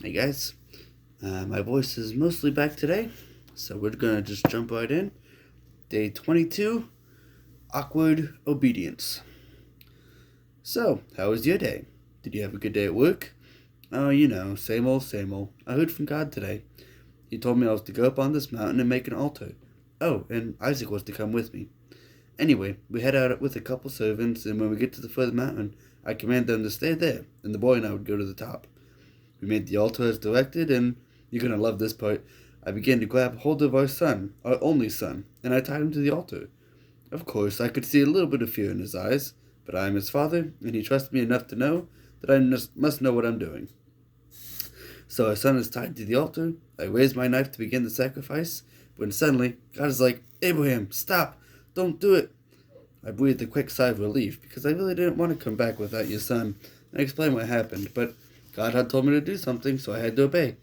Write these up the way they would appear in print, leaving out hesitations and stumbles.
Hey guys, my voice is mostly back today, so we're gonna just jump right in. Day 22, Awkward Obedience. So, how was your day? Did you have a good day at work? Oh, same old, same old. I heard from God today. He told me I was to go up on this mountain and make an altar. Oh, and Isaac was to come with me. Anyway, we head out with a couple servants, and when we get to the foot of the mountain, I command them to stay there, and the boy and I would go to the top. We made the altar as directed, and you're going to love this part. I began to grab hold of our son, our only son, and I tied him to the altar. Of course, I could see a little bit of fear in his eyes, but I am his father, and he trusts me enough to know that I must know what I'm doing. So our son is tied to the altar. I raise my knife to begin the sacrifice, when suddenly, God is like, Abraham, stop! Don't do it! I breathed a quick sigh of relief, because I really didn't want to come back without your son and explain what happened, but God had told me to do something, so I had to obey.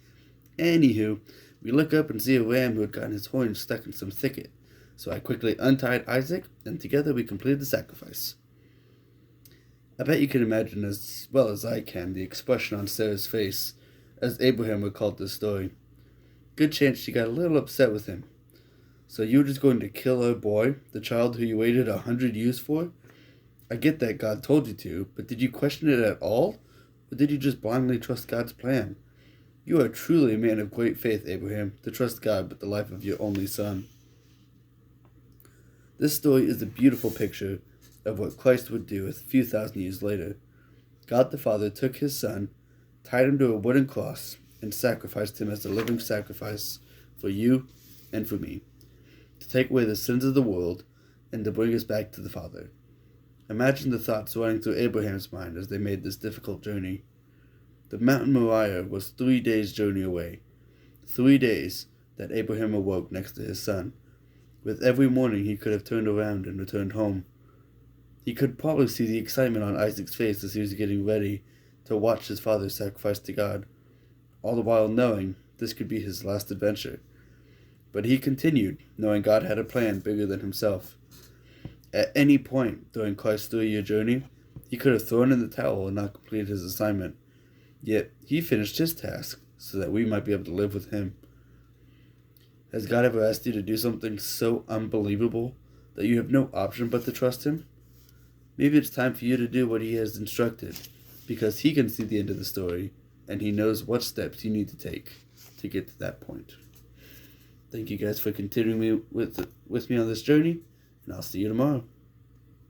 Anywho, we look up and see a ram who had gotten his horns stuck in some thicket. So I quickly untied Isaac, and together we completed the sacrifice. I bet you can imagine as well as I can the expression on Sarah's face as Abraham recalled this story. Good chance she got a little upset with him. So you were just going to kill our boy, the child who you waited 100 years for? I get that God told you to, but did you question it at all? Or did you just blindly trust God's plan? You are truly a man of great faith, Abraham, to trust God with the life of your only son. This story is a beautiful picture of what Christ would do a few thousand years later. God the Father took his son, tied him to a wooden cross, and sacrificed him as a living sacrifice for you and for me, to take away the sins of the world and to bring us back to the Father. Imagine the thoughts running through Abraham's mind as they made this difficult journey. The mountain Moriah was 3 days' journey away. 3 days that Abraham awoke next to his son. With every morning he could have turned around and returned home. He could probably see the excitement on Isaac's face as he was getting ready to watch his father sacrifice to God, all the while knowing this could be his last adventure. But he continued, knowing God had a plan bigger than himself. At any point during Christ's 3-year journey, he could have thrown in the towel and not completed his assignment. Yet he finished his task so that we might be able to live with him. Has God ever asked you to do something so unbelievable that you have no option but to trust him? Maybe it's time for you to do what he has instructed, because he can see the end of the story, and he knows what steps you need to take to get to that point. Thank you guys for continuing with me on this journey, and I'll see you tomorrow.